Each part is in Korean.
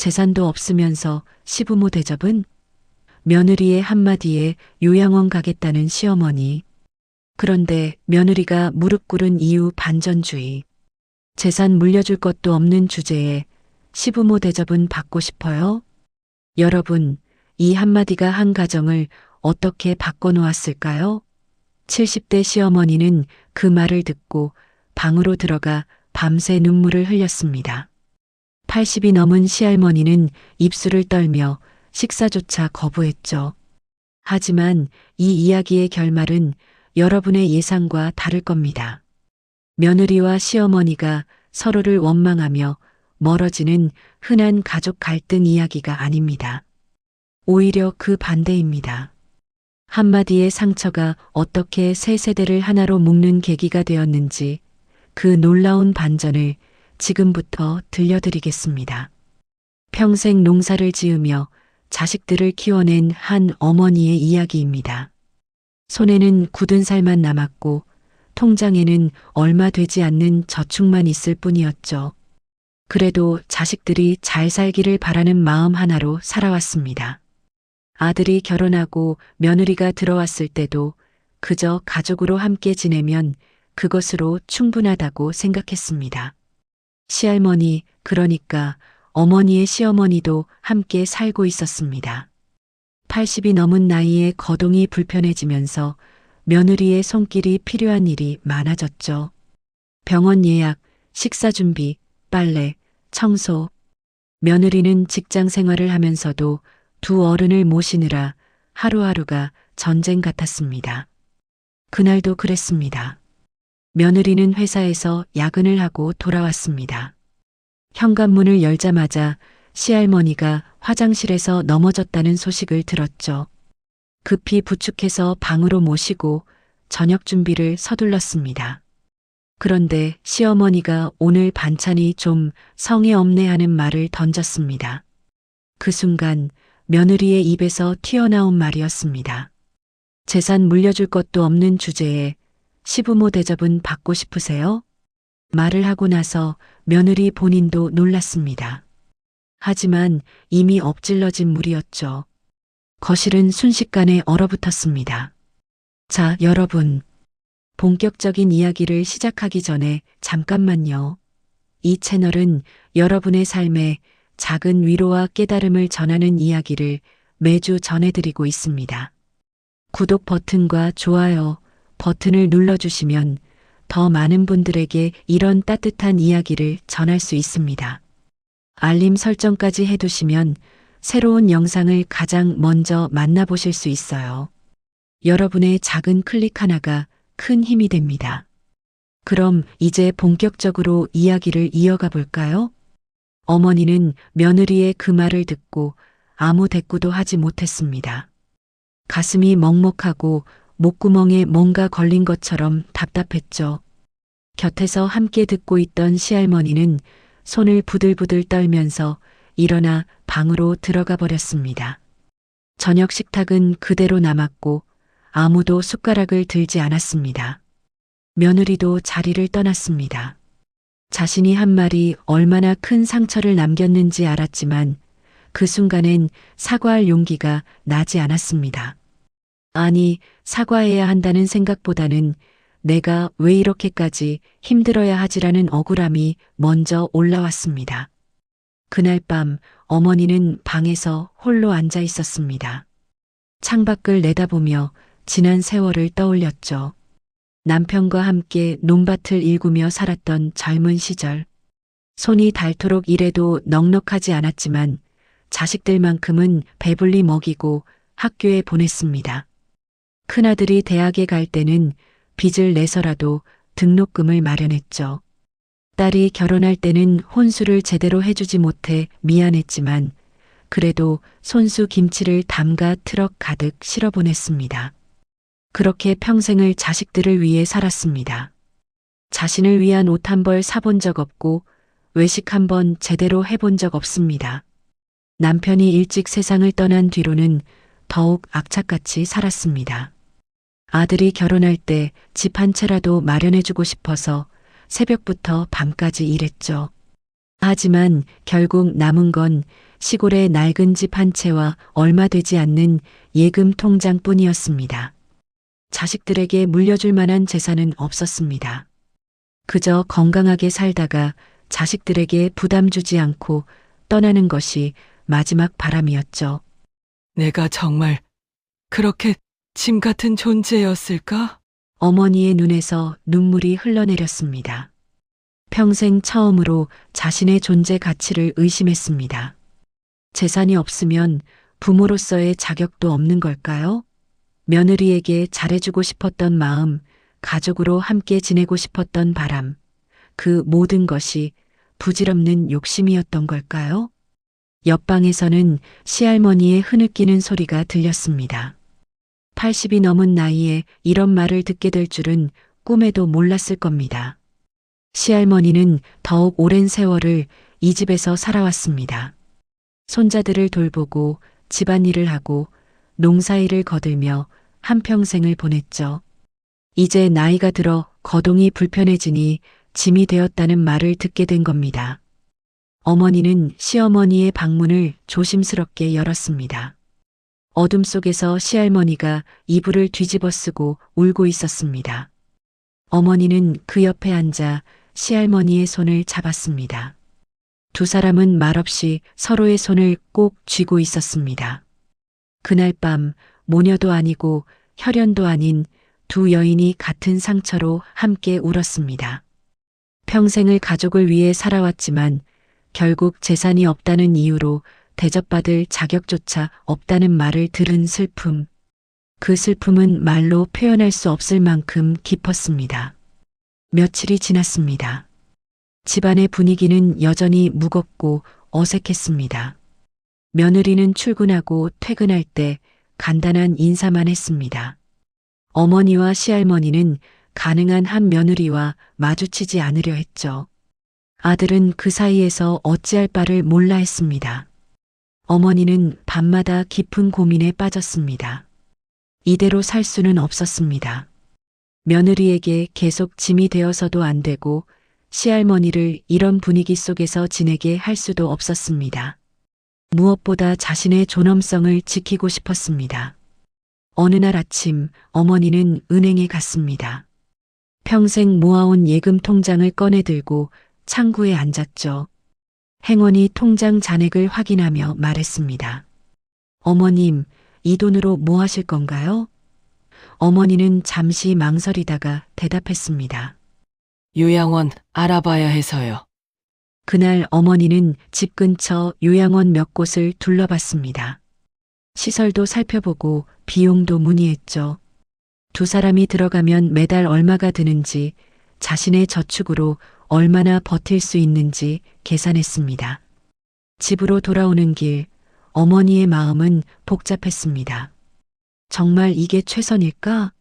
재산도 없으면서 시부모 대접은? 며느리의 한마디에 요양원 가겠다는 시어머니. 그런데 며느리가 무릎 꿇은 이유 반전주의. 재산 물려줄 것도 없는 주제에 시부모 대접은 받고 싶어요? 여러분, 이 한마디가 한 가정을 어떻게 바꿔놓았을까요? 70대 시어머니는 그 말을 듣고 방으로 들어가 밤새 눈물을 흘렸습니다. 80이 넘은 시할머니는 입술을 떨며 식사조차 거부했죠. 하지만 이 이야기의 결말은 여러분의 예상과 다를 겁니다. 며느리와 시어머니가 서로를 원망하며 멀어지는 흔한 가족 갈등 이야기가 아닙니다. 오히려 그 반대입니다. 한마디의 상처가 어떻게 세 세대를 하나로 묶는 계기가 되었는지 그 놀라운 반전을 지금부터 들려드리겠습니다. 평생 농사를 지으며 자식들을 키워낸 한 어머니의 이야기입니다. 손에는 굳은 살만 남았고 통장에는 얼마 되지 않는 저축만 있을 뿐이었죠. 그래도 자식들이 잘 살기를 바라는 마음 하나로 살아왔습니다. 아들이 결혼하고 며느리가 들어왔을 때도 그저 가족으로 함께 지내면 그것으로 충분하다고 생각했습니다. 시할머니, 그러니까 어머니의 시어머니도 함께 살고 있었습니다. 80이 넘은 나이에 거동이 불편해지면서 며느리의 손길이 필요한 일이 많아졌죠. 병원 예약, 식사 준비, 빨래, 청소. 며느리는 직장 생활을 하면서도 두 어른을 모시느라 하루하루가 전쟁 같았습니다. 그날도 그랬습니다. 며느리는 회사에서 야근을 하고 돌아왔습니다. 현관문을 열자마자 시할머니가 화장실에서 넘어졌다는 소식을 들었죠. 급히 부축해서 방으로 모시고 저녁 준비를 서둘렀습니다. 그런데 시어머니가 오늘 반찬이 좀 성의 없네 하는 말을 던졌습니다. 그 순간 며느리의 입에서 튀어나온 말이었습니다. 재산 물려줄 것도 없는 주제에 시부모 대접은 받고 싶으세요? 말을 하고 나서 며느리 본인도 놀랐습니다. 하지만 이미 엎질러진 물이었죠. 거실은 순식간에 얼어붙었습니다. 자, 여러분. 본격적인 이야기를 시작하기 전에 잠깐만요. 이 채널은 여러분의 삶에 작은 위로와 깨달음을 전하는 이야기를 매주 전해드리고 있습니다. 구독 버튼과 좋아요 버튼을 눌러주시면 더 많은 분들에게 이런 따뜻한 이야기를 전할 수 있습니다. 알림 설정까지 해두시면 새로운 영상을 가장 먼저 만나보실 수 있어요. 여러분의 작은 클릭 하나가 큰 힘이 됩니다. 그럼 이제 본격적으로 이야기를 이어가 볼까요? 어머니는 며느리의 그 말을 듣고 아무 대꾸도 하지 못했습니다. 가슴이 먹먹하고 목구멍에 뭔가 걸린 것처럼 답답했죠. 곁에서 함께 듣고 있던 시할머니는 손을 부들부들 떨면서 일어나 방으로 들어가 버렸습니다. 저녁 식탁은 그대로 남았고 아무도 숟가락을 들지 않았습니다. 며느리도 자리를 떠났습니다. 자신이 한 말이 얼마나 큰 상처를 남겼는지 알았지만 그 순간엔 사과할 용기가 나지 않았습니다. 아니, 사과해야 한다는 생각보다는 내가 왜 이렇게까지 힘들어야 하지라는 억울함이 먼저 올라왔습니다. 그날 밤 어머니는 방에서 홀로 앉아 있었습니다. 창밖을 내다보며 지난 세월을 떠올렸죠. 남편과 함께 논밭을 일구며 살았던 젊은 시절. 손이 닳도록 일해도 넉넉하지 않았지만 자식들만큼은 배불리 먹이고 학교에 보냈습니다. 큰아들이 대학에 갈 때는 빚을 내서라도 등록금을 마련했죠. 딸이 결혼할 때는 혼수를 제대로 해주지 못해 미안했지만 그래도 손수 김치를 담가 트럭 가득 실어보냈습니다. 그렇게 평생을 자식들을 위해 살았습니다. 자신을 위한 옷 한 벌 사본 적 없고 외식 한 번 제대로 해본 적 없습니다. 남편이 일찍 세상을 떠난 뒤로는 더욱 악착같이 살았습니다. 아들이 결혼할 때 집 한 채라도 마련해주고 싶어서 새벽부터 밤까지 일했죠. 하지만 결국 남은 건 시골의 낡은 집 한 채와 얼마 되지 않는 예금 통장뿐이었습니다. 자식들에게 물려줄 만한 재산은 없었습니다. 그저 건강하게 살다가 자식들에게 부담 주지 않고 떠나는 것이 마지막 바람이었죠. 내가 정말 그렇게 짐 같은 존재였을까? 어머니의 눈에서 눈물이 흘러내렸습니다. 평생 처음으로 자신의 존재 가치를 의심했습니다. 재산이 없으면 부모로서의 자격도 없는 걸까요? 며느리에게 잘해주고 싶었던 마음, 가족으로 함께 지내고 싶었던 바람, 그 모든 것이 부질없는 욕심이었던 걸까요? 옆방에서는 시할머니의 흐느끼는 소리가 들렸습니다. 80이 넘은 나이에 이런 말을 듣게 될 줄은 꿈에도 몰랐을 겁니다. 시할머니는 더욱 오랜 세월을 이 집에서 살아왔습니다. 손자들을 돌보고 집안일을 하고 농사일을 거들며 한평생을 보냈죠. 이제 나이가 들어 거동이 불편해지니 짐이 되었다는 말을 듣게 된 겁니다. 어머니는 시어머니의 방문을 조심스럽게 열었습니다. 어둠 속에서 시할머니가 이불을 뒤집어 쓰고 울고 있었습니다. 어머니는 그 옆에 앉아 시할머니의 손을 잡았습니다. 두 사람은 말없이 서로의 손을 꼭 쥐고 있었습니다. 그날 밤 모녀도 아니고 혈연도 아닌 두 여인이 같은 상처로 함께 울었습니다. 평생을 가족을 위해 살아왔지만 결국 재산이 없다는 이유로 대접받을 자격조차 없다는 말을 들은 슬픔. 그 슬픔은 말로 표현할 수 없을 만큼 깊었습니다. 며칠이 지났습니다. 집안의 분위기는 여전히 무겁고 어색했습니다. 며느리는 출근하고 퇴근할 때 간단한 인사만 했습니다. 어머니와 시할머니는 가능한 한 며느리와 마주치지 않으려 했죠. 아들은 그 사이에서 어찌할 바를 몰라 했습니다. 어머니는 밤마다 깊은 고민에 빠졌습니다. 이대로 살 수는 없었습니다. 며느리에게 계속 짐이 되어서도 안 되고 시할머니를 이런 분위기 속에서 지내게 할 수도 없었습니다. 무엇보다 자신의 존엄성을 지키고 싶었습니다. 어느 날 아침 어머니는 은행에 갔습니다. 평생 모아온 예금 통장을 꺼내 들고 창구에 앉았죠. 행원이 통장 잔액을 확인하며 말했습니다. 어머님, 이 돈으로 뭐 하실 건가요? 어머니는 잠시 망설이다가 대답했습니다. 요양원 알아봐야 해서요. 그날 어머니는 집 근처 요양원 몇 곳을 둘러봤습니다. 시설도 살펴보고 비용도 문의했죠. 두 사람이 들어가면 매달 얼마가 드는지, 자신의 저축으로 얼마나 버틸 수 있는지 계산했습니다. 집으로 돌아오는 길, 어머니의 마음은 복잡했습니다. 정말 이게 최선일까?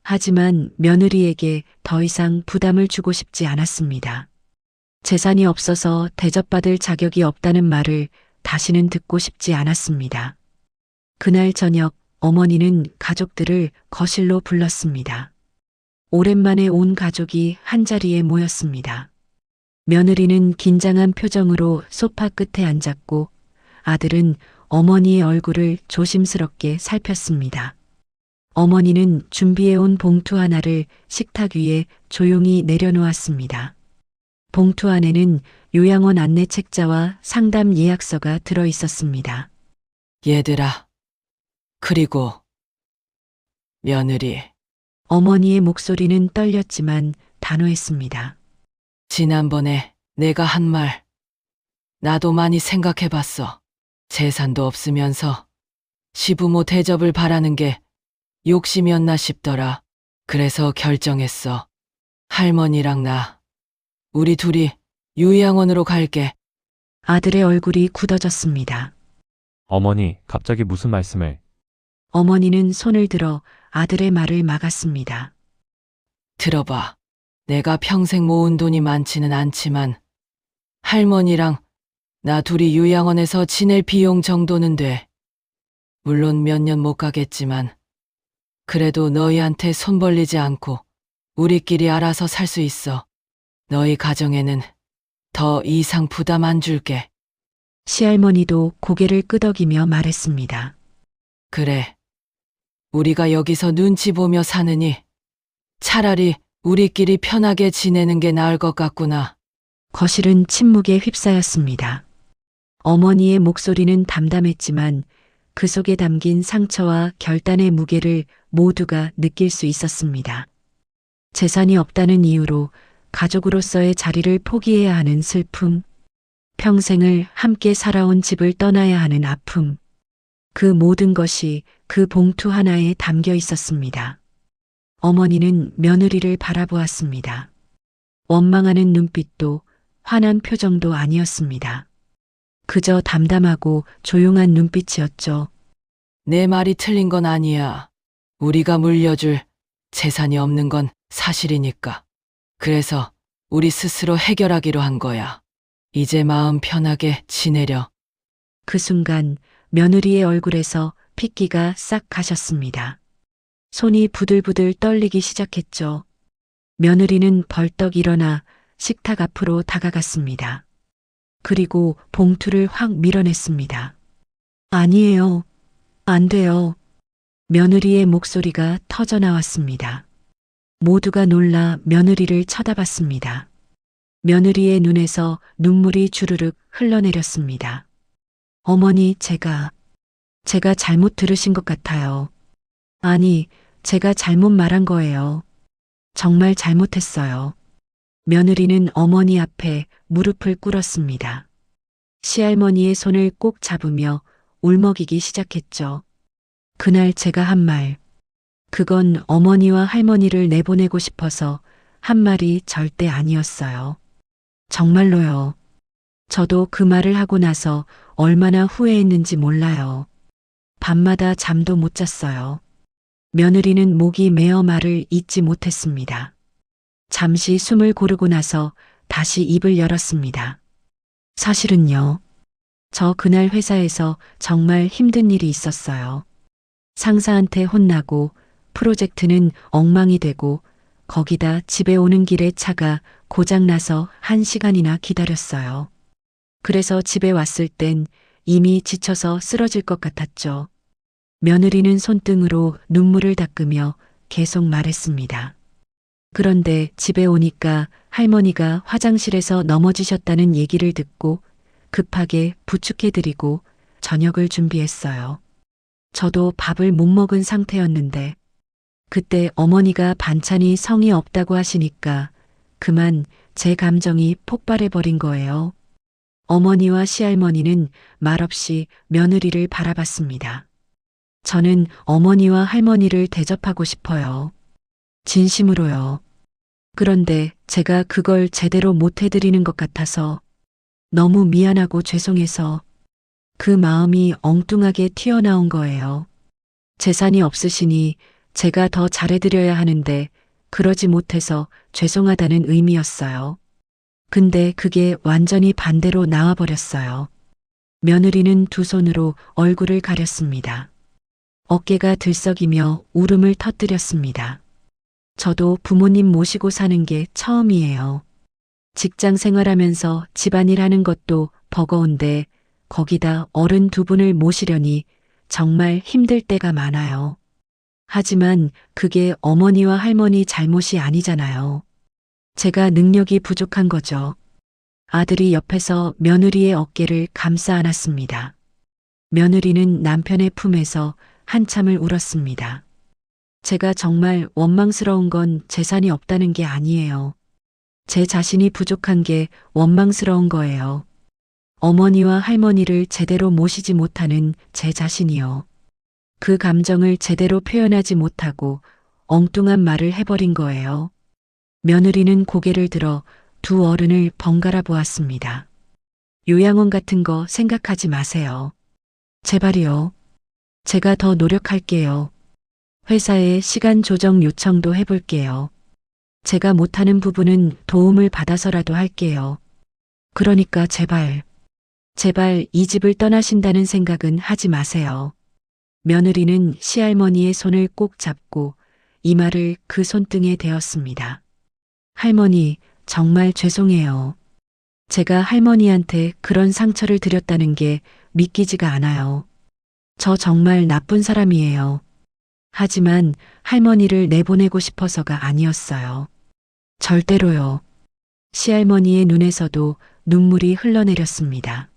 하지만 며느리에게 더 이상 부담을 주고 싶지 않았습니다. 재산이 없어서 대접받을 자격이 없다는 말을 다시는 듣고 싶지 않았습니다. 그날 저녁 어머니는 가족들을 거실로 불렀습니다. 오랜만에 온 가족이 한자리에 모였습니다. 며느리는 긴장한 표정으로 소파 끝에 앉았고 아들은 어머니의 얼굴을 조심스럽게 살폈습니다. 어머니는 준비해온 봉투 하나를 식탁 위에 조용히 내려놓았습니다. 봉투 안에는 요양원 안내 책자와 상담 예약서가 들어 있었습니다. 얘들아. 그리고 며느리. 어머니의 목소리는 떨렸지만 단호했습니다. 지난번에 내가 한 말, 나도 많이 생각해봤어. 재산도 없으면서 시부모 대접을 바라는 게 욕심이었나 싶더라. 그래서 결정했어. 할머니랑 나, 우리 둘이 요양원으로 갈게. 아들의 얼굴이 굳어졌습니다. 어머니, 갑자기 무슨 말씀을? 어머니는 손을 들어 아들의 말을 막았습니다. 들어봐. 내가 평생 모은 돈이 많지는 않지만 할머니랑 나 둘이 요양원에서 지낼 비용 정도는 돼. 물론 몇 년 못 가겠지만 그래도 너희한테 손 벌리지 않고 우리끼리 알아서 살 수 있어. 너희 가정에는 더 이상 부담 안 줄게. 시할머니도 고개를 끄덕이며 말했습니다. 그래. 우리가 여기서 눈치 보며 사느니 차라리 우리끼리 편하게 지내는 게 나을 것 같구나. 거실은 침묵에 휩싸였습니다. 어머니의 목소리는 담담했지만 그 속에 담긴 상처와 결단의 무게를 모두가 느낄 수 있었습니다. 재산이 없다는 이유로 가족으로서의 자리를 포기해야 하는 슬픔, 평생을 함께 살아온 집을 떠나야 하는 아픔, 그 모든 것이 그 봉투 하나에 담겨 있었습니다. 어머니는 며느리를 바라보았습니다. 원망하는 눈빛도 화난 표정도 아니었습니다. 그저 담담하고 조용한 눈빛이었죠. 내 말이 틀린 건 아니야. 우리가 물려줄 재산이 없는 건 사실이니까. 그래서 우리 스스로 해결하기로 한 거야. 이제 마음 편하게 지내려. 그 순간 며느리의 얼굴에서 핏기가 싹 가셨습니다. 손이 부들부들 떨리기 시작했죠. 며느리는 벌떡 일어나 식탁 앞으로 다가갔습니다. 그리고 봉투를 확 밀어냈습니다. 아니에요. 안 돼요. 며느리의 목소리가 터져 나왔습니다. 모두가 놀라 며느리를 쳐다봤습니다. 며느리의 눈에서 눈물이 주르륵 흘러내렸습니다. 어머니, 제가 잘못 들으신 것 같아요. 아니, 제가 잘못 말한 거예요. 정말 잘못했어요. 며느리는 어머니 앞에 무릎을 꿇었습니다. 시할머니의 손을 꼭 잡으며 울먹이기 시작했죠. 그날 제가 한 말, 그건 어머니와 할머니를 내보내고 싶어서 한 말이 절대 아니었어요. 정말로요. 저도 그 말을 하고 나서 얼마나 후회했는지 몰라요. 밤마다 잠도 못 잤어요. 며느리는 목이 메어 말을 잇지 못했습니다. 잠시 숨을 고르고 나서 다시 입을 열었습니다. 사실은요. 저 그날 회사에서 정말 힘든 일이 있었어요. 상사한테 혼나고 프로젝트는 엉망이 되고 거기다 집에 오는 길에 차가 고장나서 1시간이나 기다렸어요. 그래서 집에 왔을 땐 이미 지쳐서 쓰러질 것 같았죠. 며느리는 손등으로 눈물을 닦으며 계속 말했습니다. 그런데 집에 오니까 할머니가 화장실에서 넘어지셨다는 얘기를 듣고 급하게 부축해드리고 저녁을 준비했어요. 저도 밥을 못 먹은 상태였는데 그때 어머니가 반찬이 성의 없다고 하시니까 그만 제 감정이 폭발해버린 거예요. 어머니와 시할머니는 말없이 며느리를 바라봤습니다. 저는 어머니와 할머니를 대접하고 싶어요. 진심으로요. 그런데 제가 그걸 제대로 못 해드리는 것 같아서 너무 미안하고 죄송해서 그 마음이 엉뚱하게 튀어나온 거예요. 재산이 없으시니 제가 더 잘해드려야 하는데 그러지 못해서 죄송하다는 의미였어요. 근데 그게 완전히 반대로 나와버렸어요. 며느리는 두 손으로 얼굴을 가렸습니다. 어깨가 들썩이며 울음을 터뜨렸습니다. 저도 부모님 모시고 사는 게 처음이에요. 직장 생활하면서 집안일 하는 것도 버거운데 거기다 어른 두 분을 모시려니 정말 힘들 때가 많아요. 하지만 그게 어머니와 할머니 잘못이 아니잖아요. 제가 능력이 부족한 거죠. 아들이 옆에서 며느리의 어깨를 감싸 안았습니다. 며느리는 남편의 품에서 한참을 울었습니다. 제가 정말 원망스러운 건 재산이 없다는 게 아니에요. 제 자신이 부족한 게 원망스러운 거예요. 어머니와 할머니를 제대로 모시지 못하는 제 자신이요. 그 감정을 제대로 표현하지 못하고 엉뚱한 말을 해버린 거예요. 며느리는 고개를 들어 두 어른을 번갈아 보았습니다. 요양원 같은 거 생각하지 마세요. 제발이요. 제가 더 노력할게요. 회사에 시간 조정 요청도 해볼게요. 제가 못하는 부분은 도움을 받아서라도 할게요. 그러니까 제발 이 집을 떠나신다는 생각은 하지 마세요. 며느리는 시할머니의 손을 꼭 잡고 이마를 그 손등에 대었습니다. 할머니, 정말 죄송해요. 제가 할머니한테 그런 상처를 드렸다는 게 믿기지가 않아요. 저 정말 나쁜 사람이에요. 하지만 할머니를 내보내고 싶어서가 아니었어요. 절대로요. 시할머니의 눈에서도 눈물이 흘러내렸습니다.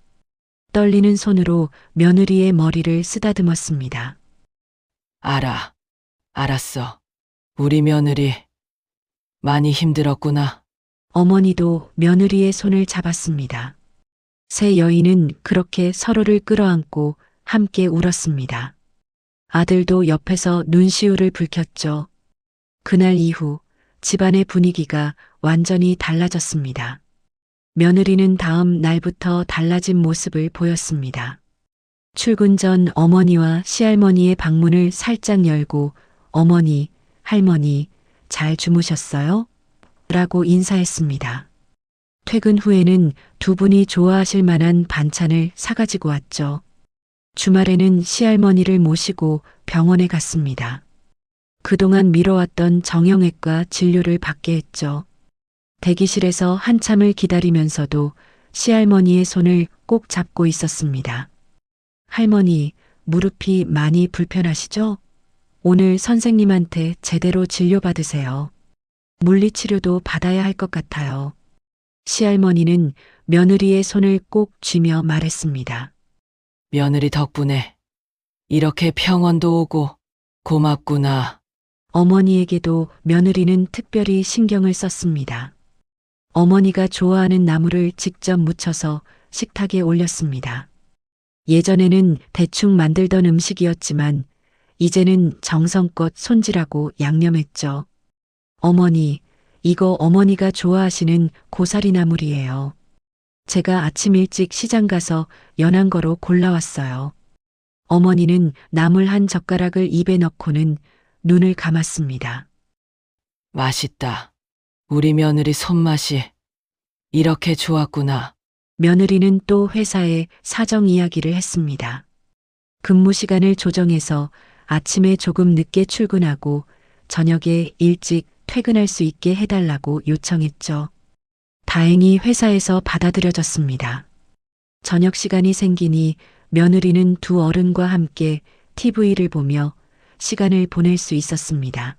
떨리는 손으로 며느리의 머리를 쓰다듬었습니다. 알았어. 우리 며느리 많이 힘들었구나. 어머니도 며느리의 손을 잡았습니다. 세 여인은 그렇게 서로를 끌어안고 함께 울었습니다. 아들도 옆에서 눈시울을 붉혔죠. 그날 이후 집안의 분위기가 완전히 달라졌습니다. 며느리는 다음 날부터 달라진 모습을 보였습니다. 출근 전 어머니와 시할머니의 방문을 살짝 열고 어머니, 할머니, 잘 주무셨어요? 라고 인사했습니다. 퇴근 후에는 두 분이 좋아하실 만한 반찬을 사가지고 왔죠. 주말에는 시할머니를 모시고 병원에 갔습니다. 그동안 미뤄왔던 정형외과 진료를 받게 했죠. 대기실에서 한참을 기다리면서도 시할머니의 손을 꼭 잡고 있었습니다. 할머니, 무릎이 많이 불편하시죠? 오늘 선생님한테 제대로 진료받으세요. 물리치료도 받아야 할 것 같아요. 시할머니는 며느리의 손을 꼭 쥐며 말했습니다. 며느리 덕분에 이렇게 평온도 오고 고맙구나. 어머니에게도 며느리는 특별히 신경을 썼습니다. 어머니가 좋아하는 나물을 직접 무쳐서 식탁에 올렸습니다. 예전에는 대충 만들던 음식이었지만 이제는 정성껏 손질하고 양념했죠. 어머니, 이거 어머니가 좋아하시는 고사리 나물이에요. 제가 아침 일찍 시장 가서 연한 거로 골라왔어요. 어머니는 나물 한 젓가락을 입에 넣고는 눈을 감았습니다. 맛있다. 우리 며느리 손맛이 이렇게 좋았구나. 며느리는 또 회사에 사정 이야기를 했습니다. 근무 시간을 조정해서 아침에 조금 늦게 출근하고 저녁에 일찍 퇴근할 수 있게 해달라고 요청했죠. 다행히 회사에서 받아들여졌습니다. 저녁 시간이 생기니 며느리는 두 어른과 함께 TV를 보며 시간을 보낼 수 있었습니다.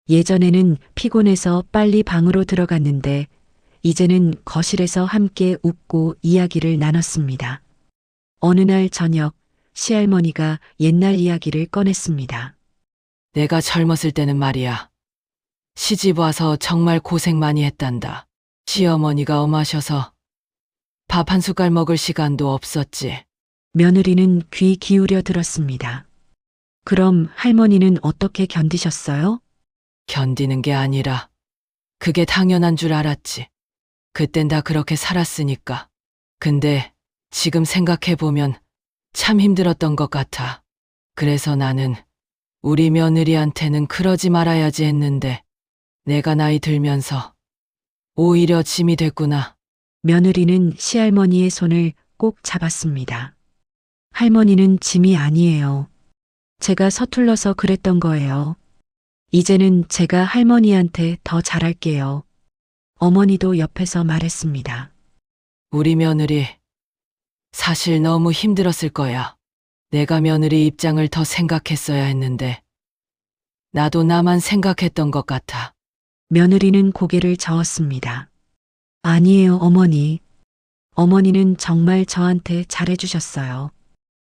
예전에는 피곤해서 빨리 방으로 들어갔는데 이제는 거실에서 함께 웃고 이야기를 나눴습니다. 어느 날 저녁 시할머니가 옛날 이야기를 꺼냈습니다. 내가 젊었을 때는 말이야. 시집 와서 정말 고생 많이 했단다. 시어머니가 엄하셔서 밥 한 숟갈 먹을 시간도 없었지. 며느리는 귀 기울여 들었습니다. 그럼 할머니는 어떻게 견디셨어요? 견디는 게 아니라 그게 당연한 줄 알았지. 그땐 다 그렇게 살았으니까. 근데 지금 생각해보면 참 힘들었던 것 같아. 그래서 나는 우리 며느리한테는 그러지 말아야지 했는데 내가 나이 들면서 오히려 짐이 됐구나. 며느리는 시할머니의 손을 꼭 잡았습니다. 할머니는 짐이 아니에요. 제가 서툴러서 그랬던 거예요. 이제는 제가 할머니한테 더 잘할게요. 어머니도 옆에서 말했습니다. 우리 며느리 사실 너무 힘들었을 거야. 내가 며느리 입장을 더 생각했어야 했는데 나도 나만 생각했던 것 같아. 며느리는 고개를 저었습니다. 아니에요, 어머니. 어머니는 정말 저한테 잘해주셨어요.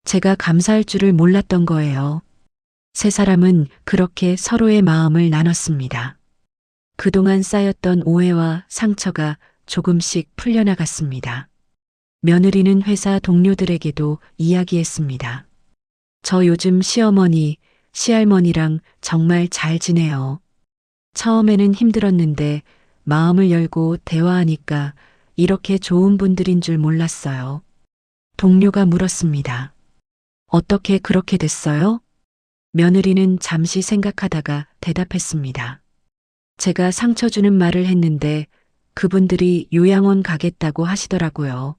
제가 감사할 줄을 몰랐던 거예요. 세 사람은 그렇게 서로의 마음을 나눴습니다. 그동안 쌓였던 오해와 상처가 조금씩 풀려나갔습니다. 며느리는 회사 동료들에게도 이야기했습니다. 저 요즘 시어머니, 시할머니랑 정말 잘 지내요. 처음에는 힘들었는데 마음을 열고 대화하니까 이렇게 좋은 분들인 줄 몰랐어요. 동료가 물었습니다. 어떻게 그렇게 됐어요? 며느리는 잠시 생각하다가 대답했습니다. 제가 상처 주는 말을 했는데 그분들이 요양원 가겠다고 하시더라고요.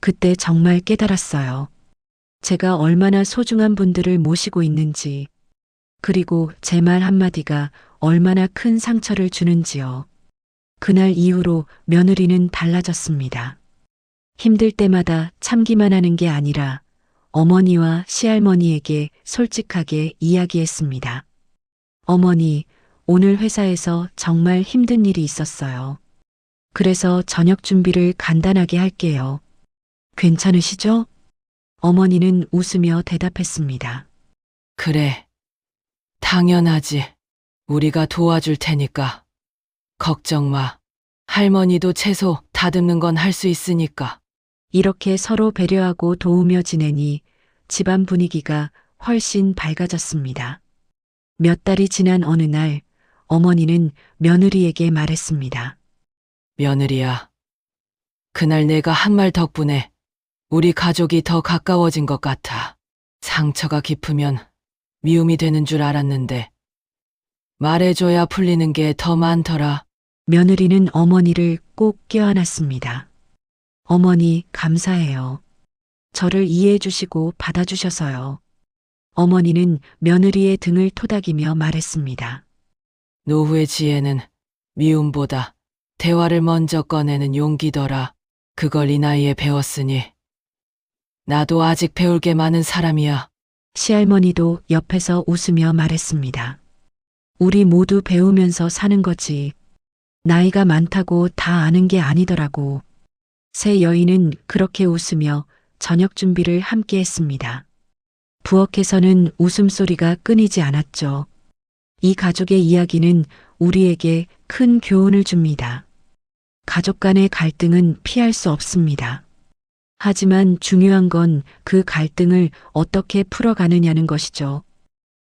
그때 정말 깨달았어요. 제가 얼마나 소중한 분들을 모시고 있는지, 그리고 제 말 한마디가 얼마나 큰 상처를 주는지요. 그날 이후로 며느리는 달라졌습니다. 힘들 때마다 참기만 하는 게 아니라 어머니와 시할머니에게 솔직하게 이야기했습니다. 어머니, 오늘 회사에서 정말 힘든 일이 있었어요. 그래서 저녁 준비를 간단하게 할게요. 괜찮으시죠? 어머니는 웃으며 대답했습니다. 그래. 당연하지. 우리가 도와줄 테니까. 걱정 마. 할머니도 채소 다듬는 건 할 수 있으니까. 이렇게 서로 배려하고 도우며 지내니 집안 분위기가 훨씬 밝아졌습니다. 몇 달이 지난 어느 날 어머니는 며느리에게 말했습니다. 며느리야. 그날 내가 한 말 덕분에 우리 가족이 더 가까워진 것 같아. 상처가 깊으면 미움이 되는 줄 알았는데 말해줘야 풀리는 게 더 많더라. 며느리는 어머니를 꼭 껴안았습니다. 어머니, 감사해요. 저를 이해해 주시고 받아주셔서요. 어머니는 며느리의 등을 토닥이며 말했습니다. 노후의 지혜는 미움보다 대화를 먼저 꺼내는 용기더라. 그걸 이 나이에 배웠으니 나도 아직 배울 게 많은 사람이야. 시할머니도 옆에서 웃으며 말했습니다. 우리 모두 배우면서 사는 거지. 나이가 많다고 다 아는 게 아니더라고. 세 여인은 그렇게 웃으며 저녁 준비를 함께 했습니다. 부엌에서는 웃음소리가 끊이지 않았죠. 이 가족의 이야기는 우리에게 큰 교훈을 줍니다. 가족 간의 갈등은 피할 수 없습니다. 하지만 중요한 건 그 갈등을 어떻게 풀어가느냐는 것이죠.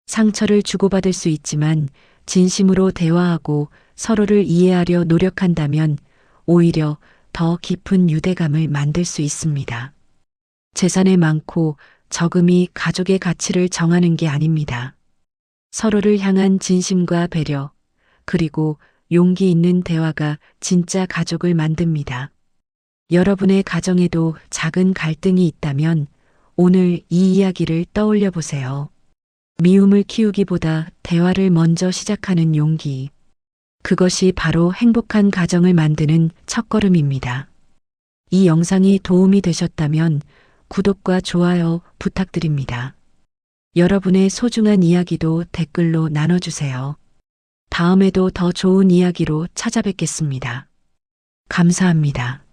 상처를 주고받을 수 있지만 진심으로 대화하고 서로를 이해하려 노력한다면 오히려 더 깊은 유대감을 만들 수 있습니다. 재산의 많고 적음이 가족의 가치를 정하는 게 아닙니다. 서로를 향한 진심과 배려, 그리고 용기 있는 대화가 진짜 가족을 만듭니다. 여러분의 가정에도 작은 갈등이 있다면 오늘 이 이야기를 떠올려 보세요. 미움을 키우기보다 대화를 먼저 시작하는 용기. 그것이 바로 행복한 가정을 만드는 첫걸음입니다. 이 영상이 도움이 되셨다면 구독과 좋아요 부탁드립니다. 여러분의 소중한 이야기도 댓글로 나눠주세요. 다음에도 더 좋은 이야기로 찾아뵙겠습니다. 감사합니다.